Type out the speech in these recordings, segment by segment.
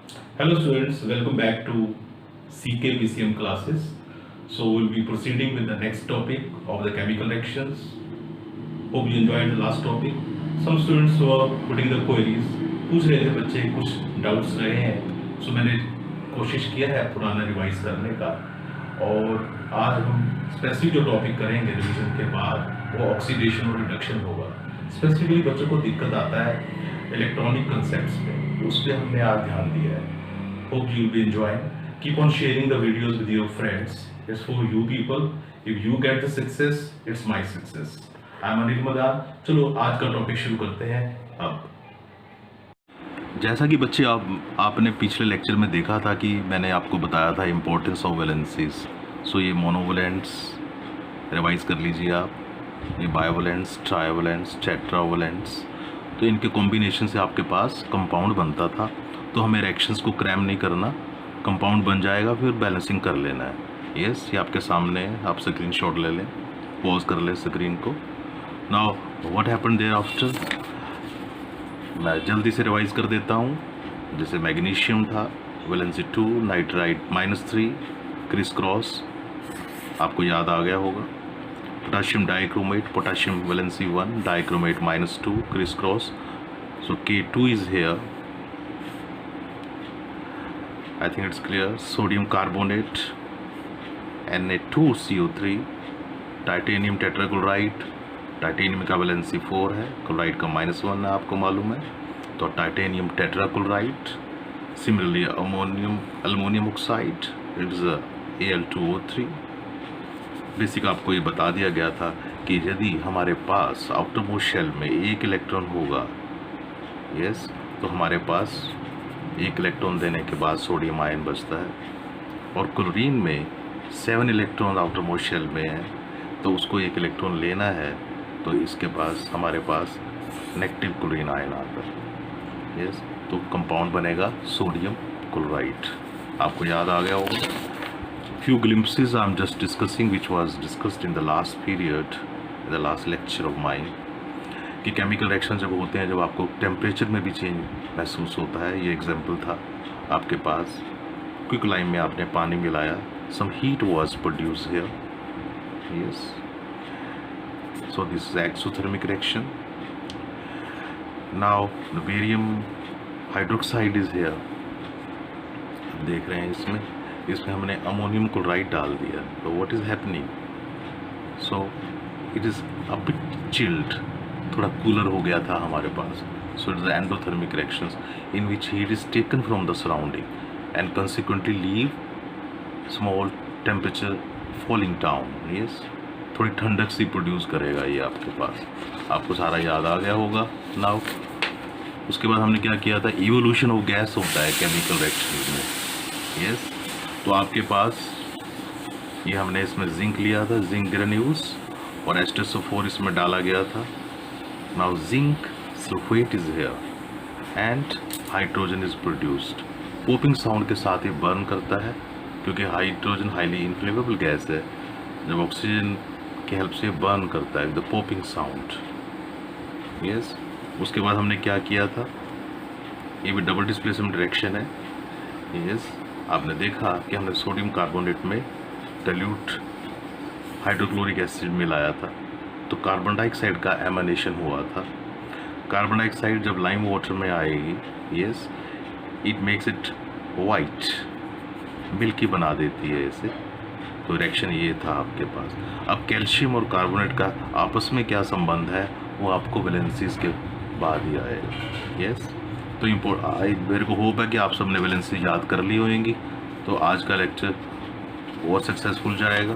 Hello students, welcome back to CK PCM classes. So we'll be proceeding with the next topic of the chemical reactions. Hope you enjoyed the last topic. Some students were putting the queries, पूछ रहे थे बच्चे कुछ doubts रहे हैं, सो मैंने कोशिश किया है पुराना रिवाइज करने का। और आज हम स्पेसिफिक जो टॉपिक करेंगे रिवीजन के बाद वो ऑक्सीडेशन और रिडक्शन होगा। स्पेसिफिकली बच्चों को दिक्कत आता है इलेक्ट्रॉनिक कंसेप्ट्स पे, उस पर हमने आज ध्यान दिया है। Hope you'll be enjoying. Keep on sharing the videos with your friends. It's for you people. If you get the success, it's my success. I'm Anil Madar. चलो आज का टॉपिक शुरू करते हैं अब। जैसा कि बच्चे आपने पिछले लेक्चर में देखा था कि मैंने आपको बताया था इम्पोर्टेंस ऑफ वैलेंसीज। सो ये मोनोवैलेंट्स रिवाइज कर लीजिए आप, ये बायोवैलेंट्स, ट्राइवैलेंट्स, टेट्रावैलेंट्स, तो इनके कॉम्बिनेशन से आपके पास कंपाउंड बनता था। तो हमें रिएक्शंस को क्रैम नहीं करना, कंपाउंड बन जाएगा फिर बैलेंसिंग कर लेना है। यस, ये आपके सामने है, आप स्क्रीनशॉट ले लें, पॉज कर लें स्क्रीन को। Now what happened there after, मैं जल्दी से रिवाइज कर देता हूँ। जैसे मैग्नीशियम था, वैलेंसी 2, नाइट्राइट -3, क्रिस क्रॉस, आपको याद आ गया होगा। Potassium dichromate, potassium valency 1, dichromate -2, criss cross. So K2 is here, I think it's clear. Sodium carbonate, Na2CO3, titanium tetrachloride, titanium का वैलेंसी 4 है, क्लोराइड का -1 है, आपको मालूम है, तो titanium tetrachloride. Similarly aluminium oxide, it is Al2O3। Basic आपको ये बता दिया गया था कि यदि हमारे पास आउटरमोस्ट शेल में एक इलेक्ट्रॉन होगा, यस, तो हमारे पास एक इलेक्ट्रॉन देने के बाद सोडियम आयन बचता है। और क्लोरीन में 7 इलेक्ट्रॉन आउटरमोस्ट शेल में है, तो उसको एक इलेक्ट्रॉन लेना है, तो इसके पास हमारे पास नेगेटिव क्लोरीन आयन आता है। यस, तो कंपाउंड बनेगा सोडियम क्लोराइड। आपको याद आ गया होगा। Few glimpses I am just discussing which was discussed in the last period, in the last lecture of mine, कि केमिकल रिएक्शन जब होते हैं, जब आपको टेम्परेचर में भी चेंज महसूस होता है। ये एग्जांपल था आपके पास, क्विक लाइम में आपने पानी मिलाया, some heat was produce here, yes, so this is exothermic reaction. Now the barium hydroxide is here, देख रहे हैं इसमें हमने अमोनियम क्लोराइड डाल दिया, तो what is happening, so it is a bit chilled, थोड़ा कूलर हो गया था हमारे पास। So it is endothermic reactions in which heat is taken from the surrounding and consequently leave small temperature falling down. Yes, थोड़ी ठंडक सी produce करेगा ये आपके पास। आपको सारा याद आ गया होगा। नाउ उसके बाद हमने क्या किया था, इवोल्यूशन ऑफ गैस होता है केमिकल रिएक्शन में। यस, तो आपके पास ये हमने इसमें जिंक लिया था, जिंक ग्रेन्यूल्स, और H2SO4 इसमें डाला गया था। Now zinc sulfate is here and hydrogen is produced. Popping sound के साथ ही बर्न करता है, क्योंकि हाइड्रोजन हाईली इनफ्लेमेबल गैस है। जब ऑक्सीजन की हेल्प से बर्न करता है, द पॉपिंग साउंड। यस, उसके बाद हमने क्या किया था, ये भी डबल डिस्प्लेसमेंट रिएक्शन है। यस, आपने देखा कि हमने सोडियम कार्बोनेट में डाइल्यूट हाइड्रोक्लोरिक एसिड मिलाया था, तो कार्बन डाइऑक्साइड का एमिनेशन हुआ था। कार्बन डाइऑक्साइड जब लाइम वाटर में आएगी, yes, it makes it white, milky बना देती है इसे। तो रिएक्शन ये था आपके पास। अब कैल्शियम और कार्बोनेट का आपस में क्या संबंध है, वो आपको वैलेंसीज के बाद ही आएगा। यस, तो मेरे को होप है कि आप सबने वैलेंसी याद कर ली होंगी, तो आज का लेक्चर और सक्सेसफुल जाएगा।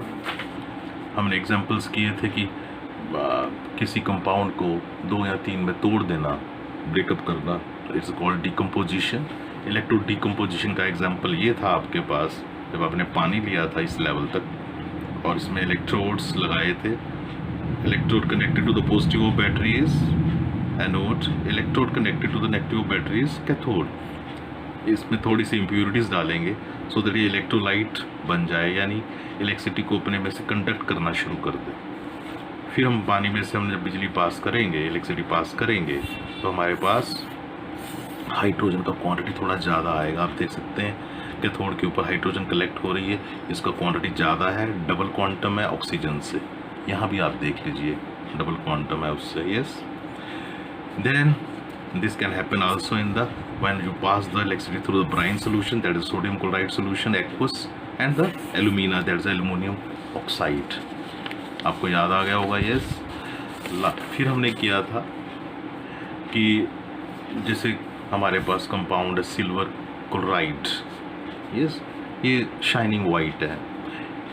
हमने एग्जांपल्स किए थे कि किसी कंपाउंड को 2 या 3 में तोड़ देना, ब्रेकअप करना, it's called decomposition. Electro decomposition का एग्जांपल ये था आपके पास, जब आपने पानी लिया था इस लेवल तक और इसमें इलेक्ट्रोड्स लगाए थे। Electrode connected to the positive of batteries anode, electrode connected to the negative of batteries cathode. इसमें थोड़ी सी इम्प्योरिटीज़ डालेंगे सो दैट ये इलेक्ट्रोलाइट बन जाए, यानी इलेक्ट्रिसिटी को अपने में से कंडक्ट करना शुरू कर दे। फिर हम पानी में से हम जब बिजली पास करेंगे, इलेक्ट्रिसिटी पास करेंगे, तो हमारे पास हाइड्रोजन का क्वांटिटी थोड़ा ज़्यादा आएगा। आप देख सकते हैं कैथोड के ऊपर हाइड्रोजन कलेक्ट हो रही है, इसका क्वांटिटी ज़्यादा है, डबल क्वांटम है ऑक्सीजन से। यहाँ भी आप देख लीजिए डबल क्वांटम है उससे। Yes, then this can happen also in the when you pass the electricity through the brine solution, that is sodium chloride solution, aqueous, and the alumina, that is aluminum oxide। आपको याद आ गया होगा। Yes, फिर हमने किया था कि जैसे हमारे पास कंपाउंड है सिल्वर क्लोराइड। यस, ये शाइनिंग वाइट है,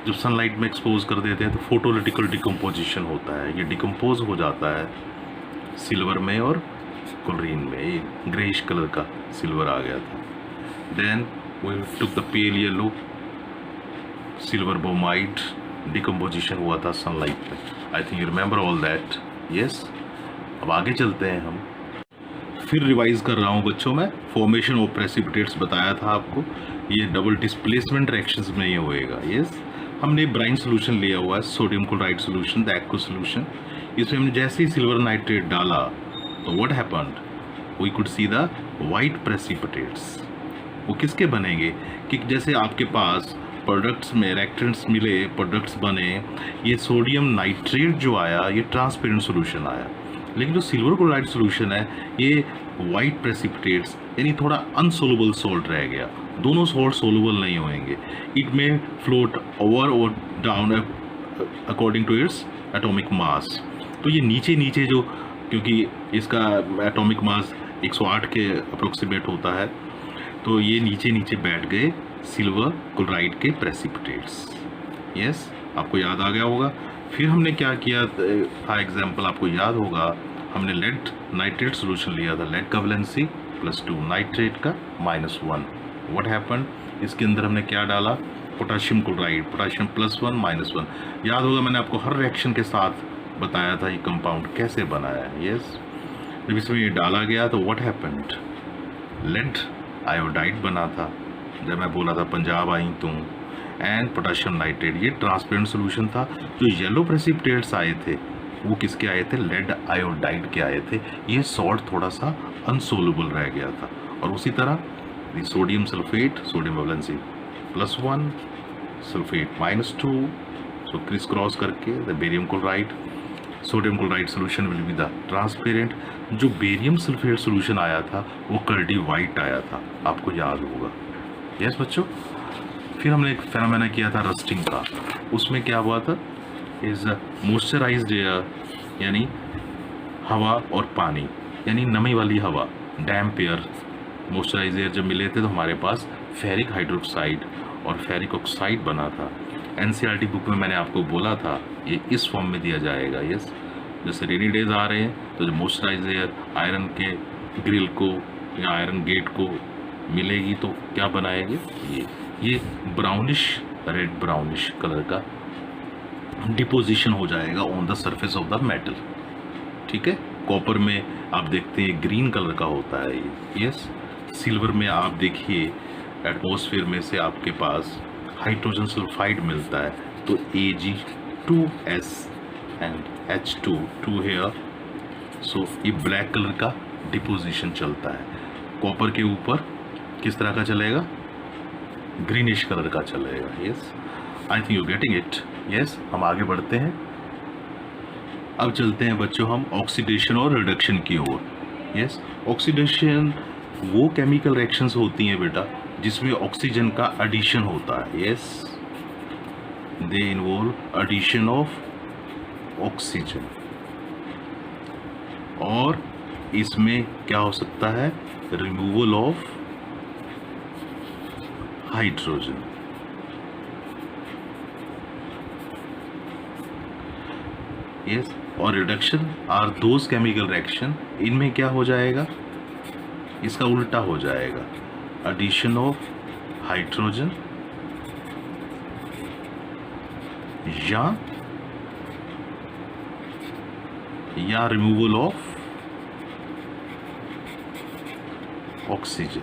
जब सनलाइट में एक्सपोज कर देते हैं तो फोटोलिटिकल डिकम्पोजिशन होता है, ये डिकम्पोज हो जाता है सिल्वर में और क्लोरीन में। ये ग्रेइश कलर का सिल्वर आ गया था। Then we took the pale yellow silver bromide, decomposition हुआ था सनलाइट में। I think you remember all that. Yes, अब आगे चलते हैं हम। फिर रिवाइज कर रहा हूँ बच्चों में, फॉर्मेशन ऑफ प्रेसिपिटेट्स बताया था आपको, ये डबल डिस्प्लेसमेंट रिएक्शंस में ये होएगा। यस, हमने ब्राइन सोल्यूशन लिया हुआ है, sodium chloride solution, the aqueous solution. इसमें हमने जैसे ही सिल्वर नाइट्रेट डाला तो what happened, we could see the white precipitates. वो किसके बनेंगे कि जैसे आपके पास प्रोडक्ट्स में रिएक्टेंट्स मिले, प्रोडक्ट्स बने, ये सोडियम नाइट्रेट जो आया ये ट्रांसपेरेंट सोल्यूशन आया, लेकिन जो सिल्वर क्लोराइड सोल्यूशन है ये वाइट प्रेसिपिटेट्स यानी थोड़ा अनसोलुबल सॉल्ट रह गया। दोनों सॉल्ट सोलुबल नहीं होंगे, इट में फ्लोट ओवर और down according to its atomic mass. तो ये नीचे नीचे जो, क्योंकि इसका एटॉमिक मास 108 के अप्रोक्सीमेट होता है, तो ये नीचे नीचे बैठ गए सिल्वर क्लोराइड के प्रेसिपिटेट्स। यस, आपको याद आ गया होगा। फिर हमने क्या किया था, एग्जाम्पल आपको याद होगा, हमने लेड नाइट्रेट सोल्यूशन लिया था, लेड का वैलेंसी +2, नाइट्रेट का -1। व्हाट हैपेंड, इसके अंदर हमने क्या डाला, पोटाशियम क्लोराइड, पोटाशियम +1 -1। याद होगा मैंने आपको हर रिएक्शन के साथ बताया था ये कंपाउंड कैसे बना है। यस, जब इसमें ये डाला गया तो व्हाट हैपेंड, लेड आयोडाइड बना था, जब मैं बोला था पंजाब आई तुम, एंड पोटाशियम नाइट्रेट, ये ट्रांसपेरेंट सोल्यूशन था। जो येलो प्रेसिपिटेट्स आए थे वो किसके आए थे, लेड आयोडाइड के आए थे। ये सॉल्ट थोड़ा सा अनसोलुबल रह गया था। और उसी तरह sodium sulphate, sodium valency +1, sulphate -2, so criss cross करके the barium chloride, sodium chloride solution will be the transparent. जो बेरियम सल्फेट सोल्यूशन आया था वो कर्डी वाइट आया था, आपको याद होगा। यस बच्चों, फिर हमने एक फेनोमेना किया था रस्टिंग का, उसमें क्या हुआ था, इज मॉइस्चराइज्ड एयर यानी हवा और पानी, यानी नमी वाली हवा, डैम्प एयर, मॉइस्चराइज्ड एयर जब मिले थे तो हमारे पास फेरिक हाइड्रोक्साइड और फेरिक ऑक्साइड बना था। एनसीईआरटी बुक में मैंने आपको बोला था ये इस फॉर्म में दिया जाएगा। यस, जैसे रेनी डेज आ रहे हैं तो जो मॉइस्चराइज्ड एयर आयरन के ग्रिल को या आयरन गेट को मिलेगी तो क्या बनाएगी, ये ब्राउनिश, रेड ब्राउनिश कलर का डिपोजिशन हो जाएगा on the surface of the metal. ठीक है, कॉपर में आप देखते हैं ग्रीन कलर का होता है ये। यस, सिल्वर में आप देखिए एटमॉस्फेयर में से आपके पास हाइड्रोजन सल्फाइड मिलता है तो Ag2S एंड H2 2 हेयर, सो ये ब्लैक कलर का डिपोजिशन चलता है। कॉपर के ऊपर किस तरह का चलेगा, ग्रीनिश कलर का चलेगा। Yes, I think you getting it. Yes, हम आगे बढ़ते हैं। अब चलते हैं बच्चों हम ऑक्सीडेशन और रिडक्शन की ओर। यस, ऑक्सीडेशन वो केमिकल रिएक्शंस होती हैं बेटा जिसमें ऑक्सीजन का एडिशन होता है। Yes, they involve addition of oxygen, और इसमें क्या हो सकता है, रिमूवल ऑफ हाइड्रोजन। यस, और reduction are those chemical reaction, इनमें क्या हो जाएगा, इसका उल्टा हो जाएगा, एडिशन ऑफ हाइड्रोजन या रिमूवल ऑफ ऑक्सीजन।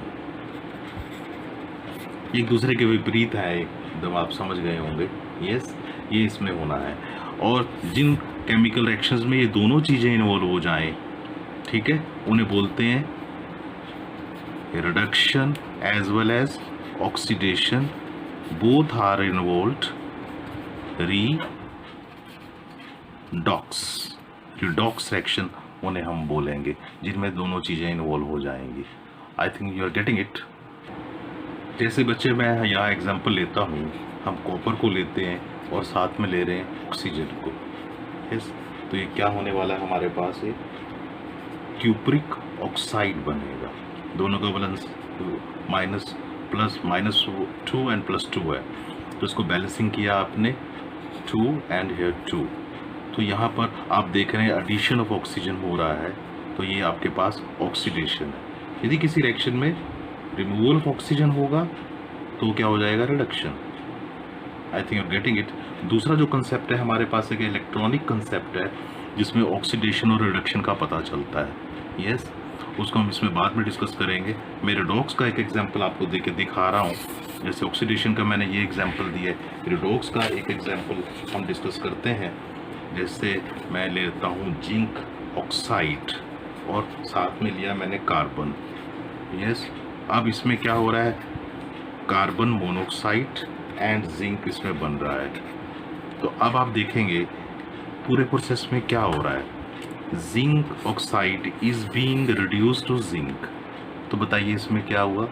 एक दूसरे के विपरीत है, एकदम आप समझ गए होंगे। यस, ये इसमें होना है। और जिन केमिकल रिएक्शंस में ये दोनों चीज़ें इन्वॉल्व हो जाएं, ठीक है, उन्हें बोलते हैं reduction as well as oxidation both are involved. redox reaction उन्हें हम बोलेंगे, जिनमें दोनों चीज़ें इन्वॉल्व हो जाएंगी. I think you are getting it. जैसे बच्चे मैं यहाँ एग्जांपल लेता हूँ, हम कॉपर को लेते हैं और साथ में ले रहे हैं ऑक्सीजन को. यस, तो ये क्या होने वाला है हमारे पास, ये क्यूप्रिक ऑक्साइड बनेगा. दोनों का बैलेंस -2 एंड +2 है, तो इसको बैलेंसिंग किया आपने 2 एंड हियर 2. तो यहाँ पर आप देख रहे हैं एडिशन ऑफ ऑक्सीजन हो रहा है, तो ये आपके पास ऑक्सीडेशन है. यदि किसी रिएक्शन में रिमूवल ऑफ ऑक्सीजन होगा तो क्या हो जाएगा, reduction. I think you are getting it. दूसरा जो कंसेप्ट है हमारे पास एक इलेक्ट्रॉनिक कंसेप्ट है, जिसमें ऑक्सीडेशन और रिडक्शन का पता चलता है. यस, उसको हम इसमें बाद में डिस्कस करेंगे. मैं रिडॉक्स का एक एग्जांपल आपको दे के दिखा रहा हूँ. जैसे ऑक्सीडेशन का मैंने ये एग्जांपल दिया है, रिडॉक्स का एक एग्जांपल हम डिस्कस करते हैं. जैसे मैं लेता हूँ जिंक ऑक्साइड और साथ में लिया मैंने कार्बन. यस, अब इसमें क्या हो रहा है, कार्बन मोनोऑक्साइड एंड जिंक इसमें बन रहा है. तो अब आप देखेंगे पूरे प्रोसेस में क्या हो रहा है, zinc oxide is being reduced to zinc. तो बताइए इसमें क्या हुआ,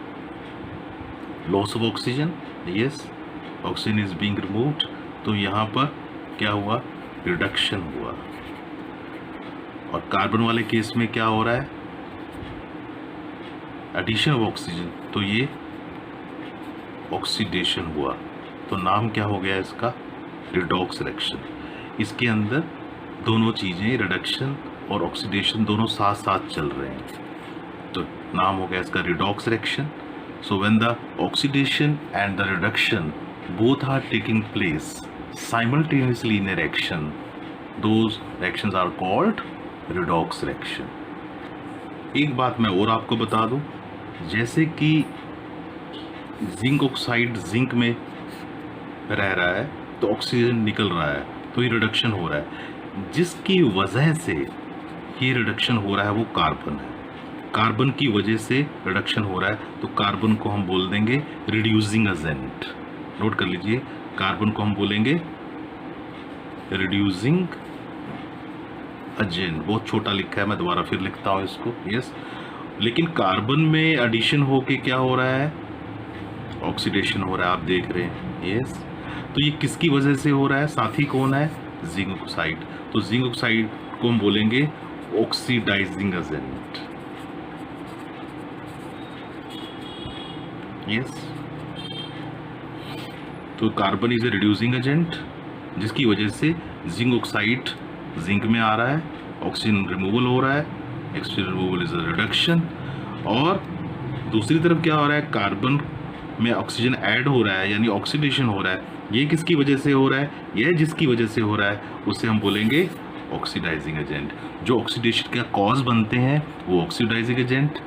loss of oxygen. Yes, oxygen is being removed, तो यहाँ पर क्या हुआ, रिडक्शन हुआ. और कार्बन वाले केस में क्या हो रहा है, एडिशन ऑफ ऑक्सीजन, तो ये ऑक्सीडेशन हुआ. तो नाम क्या हो गया इसका, रिडॉक्स रिएक्शन. इसके अंदर दोनों चीज़ें, रिडक्शन और ऑक्सीडेशन दोनों साथ साथ चल रहे हैं, तो नाम हो गया इसका redox reaction. So when the oxidation and the reduction both are taking place simultaneously in a reaction, those reactions are called redox reaction. एक बात मैं और आपको बता दूं, जैसे कि जिंक ऑक्साइड जिंक में रह रहा है तो ऑक्सीजन निकल रहा है, तो ये रिडक्शन हो रहा है. जिसकी वजह से ये रिडक्शन हो रहा है वो कार्बन है. कार्बन की वजह से रिडक्शन हो रहा है, तो कार्बन को हम बोल देंगे रिड्यूसिंग एजेंट. नोट कर लीजिए, कार्बन को हम बोलेंगे रिड्यूसिंग एजेंट. बहुत छोटा लिखा है, मैं दोबारा फिर लिखता हूँ इसको. यस, लेकिन कार्बन में एडिशन होके क्या हो रहा है, ऑक्सीडेशन हो रहा है, आप देख रहे हैं. यस, तो ये किसकी वजह से हो रहा है, साथी कौन है, जिंक ऑक्साइड. तो जिंक ऑक्साइड को हम बोलेंगे ऑक्सीडाइजिंग एजेंट. यस, तो carbon is a reducing agent, जिसकी वजह से जिंक ऑक्साइड जिंक में आ रहा है, ऑक्सीजन रिमूवल हो रहा है, oxygen removal is a reduction. और दूसरी तरफ क्या हो रहा है, कार्बन में ऑक्सीजन ऐड हो रहा है, यानी ऑक्सीडेशन हो रहा है. ये किसकी वजह से हो रहा है, यह जिसकी वजह से हो रहा है उसे हम बोलेंगे ऑक्सीडाइजिंग एजेंट. जो ऑक्सीडेशन का कॉज बनते हैं वो ऑक्सीडाइजिंग एजेंट,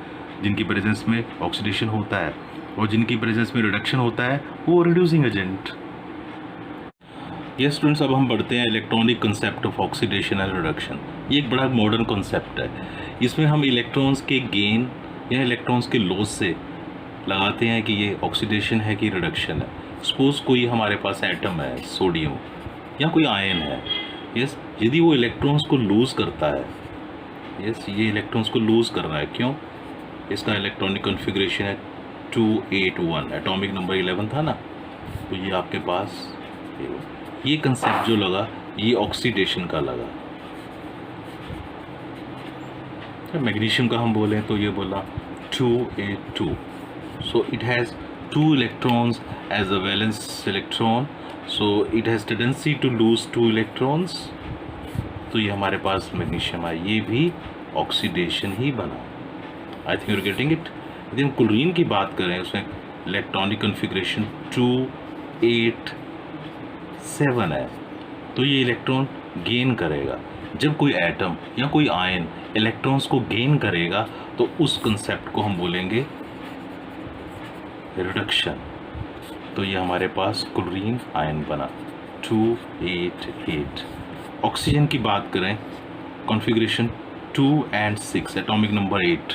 जिनकी प्रेजेंस में ऑक्सीडेशन होता है, और जिनकी प्रेजेंस में रिडक्शन होता है वो रिड्यूसिंग एजेंट. यस स्टूडेंट्स, अब हम बढ़ते हैं electronic concept of oxidation and reduction. ये एक बड़ा मॉडर्न कंसेप्ट है. इसमें हम इलेक्ट्रॉन्स के गेन या इलेक्ट्रॉन्स के लॉस से लगाते हैं कि ये ऑक्सीडेशन है कि रिडक्शन है. सपोज कोई हमारे पास एटम है, सोडियम या कोई आयन है. यस, यदि वो इलेक्ट्रॉन्स को लूज़ करता है, यस, ये इलेक्ट्रॉन्स को लूज़ कर रहा है, क्यों, इसका इलेक्ट्रॉनिक कॉन्फ़िगरेशन है 281, एटॉमिक नंबर 11 था ना, तो ये आपके पास ये कंसेप्ट जो लगा ये ऑक्सीडेशन का लगा. मैग्नीशियम का हम बोलें तो ये बोला 282. So it has 2 electrons as a valence electron, so it has tendency to lose 2 electrons. तो ये हमारे पास मैग्नीशियम है, ये भी ऑक्सीडेशन ही बना. I think you are getting it. यदि हम क्लोरीन की बात करें, उसमें इलेक्ट्रॉनिक कॉन्फ़िगरेशन 287 है, तो ये इलेक्ट्रॉन गेन करेगा. जब कोई एटम या कोई आयन इलेक्ट्रॉन्स को गेन करेगा तो उस कंसेप्ट को हम बोलेंगे रिडक्शन. तो ये हमारे पास क्लोरीन आयन बना 288. ऑक्सीजन की बात करें, configuration 2 and 6, atomic number 8,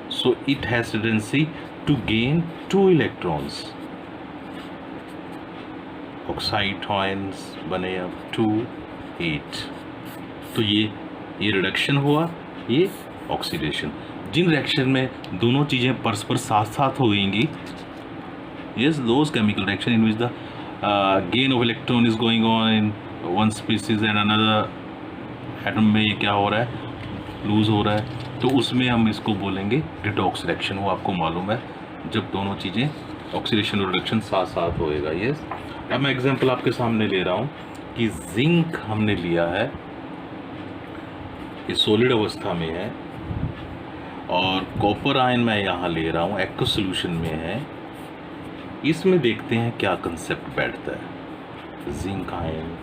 so it has tendency to gain 2 electrons. Oxide ions बने अब 2 8। तो ये रिडक्शन हुआ, ये ऑक्सीडेशन। जिन रिएक्शन में दोनों चीज़ें परस्पर साथ साथ होंगी, yes, those chemical reaction in which the gain of electron is going on in one species and another atom में ये क्या हो रहा है, लूज हो रहा है, तो उसमें हम इसको बोलेंगे रिडॉक्स रिएक्शन। वो आपको मालूम है जब दोनों चीज़ें ऑक्सीडेशन और रिडक्शन साथ साथ होएगा। यस, अब मैं एग्जांपल आपके सामने ले रहा हूँ कि जिंक हमने लिया है, ये सॉलिड अवस्था में है, और कॉपर आयन मैं यहाँ ले रहा हूँ एक्वस सॉल्यूशन में है। इसमें देखते हैं क्या कंसेप्ट बैठता है। जिंक आयन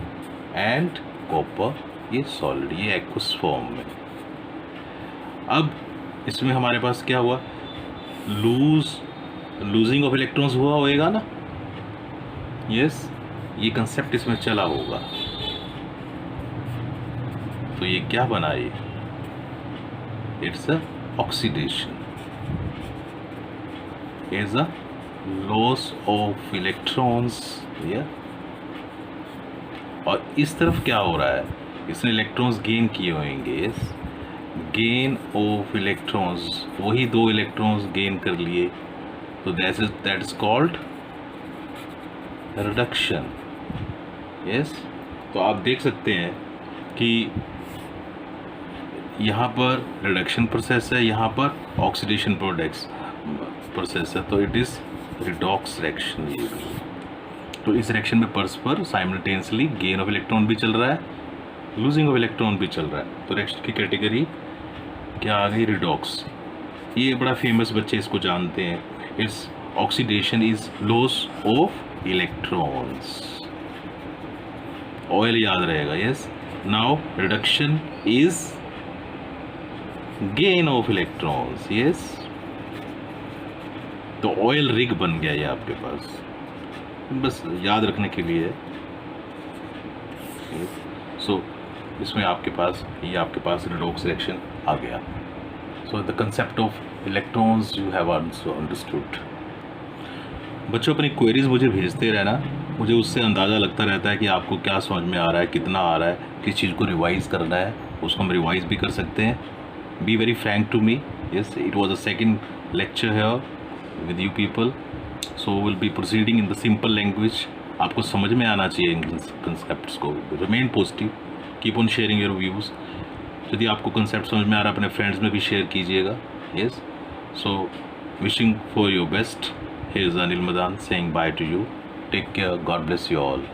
एंड कॉपर, ये सॉलिड, ये एक्वस फॉर्म में। अब इसमें हमारे पास क्या हुआ, लूजिंग ऑफ इलेक्ट्रॉन्स हुआ होएगा ना। यस, ये कंसेप्ट इसमें चला होगा। तो ये क्या बना, ये it's a oxidation, is a loss of electrons. और इस तरफ क्या हो रहा है, इसने इलेक्ट्रॉन्स गेन किए होंगे। यस, गेन ऑफ इलेक्ट्रॉन्स, वही 2 इलेक्ट्रॉन्स गेन कर लिए, तो that is called reduction. Yes, तो आप देख सकते हैं कि यहाँ पर रिडक्शन प्रोसेस है, यहाँ पर ऑक्सीडेशन प्रोसेस है, तो इट इज़ रिडॉक्स रिएक्शन। ये भी, तो इस रिएक्शन में परस्पर साइमल्टेनियसली गेन ऑफ इलेक्ट्रॉन भी चल रहा है, लूजिंग ऑफ इलेक्ट्रॉन भी चल रहा है। तो रिएक्शन की कैटेगरी क्या आ गई, रिडॉक्स। ये बड़ा फेमस, बच्चे इसको जानते हैं। Its oxidation is loss of electrons. Oil याद रहेगा। Yes, now reduction is gain of electrons. Yes, तो ऑयल रिग बन गया ये आपके पास, बस याद रखने के लिए। सो इसमें आपके पास रिडॉक्स रिएक्शन आ गया। So the concept of electrons you have also understood. बच्चों, अपनी क्वेरीज मुझे भेजते रहना, मुझे उससे अंदाज़ा लगता रहता है कि आपको क्या समझ में आ रहा है, कितना आ रहा है, किस चीज़ को रिवाइज़ करना है, उसको हम रिवाइज़ भी कर सकते हैं। Be very frank to me. Yes, it was a second lecture है with you people, so we'll be proceeding in the simple language। आपको समझ में आना चाहिए इन कंसेप्ट्स को। remain positive, keep on sharing your views। यदि आपको कंसेप्ट समझ में आ रहा है, अपने फ्रेंड्स में भी शेयर कीजिएगा। yes, so wishing for your best, here is Anil Madan saying bye to you, take care, God bless you all।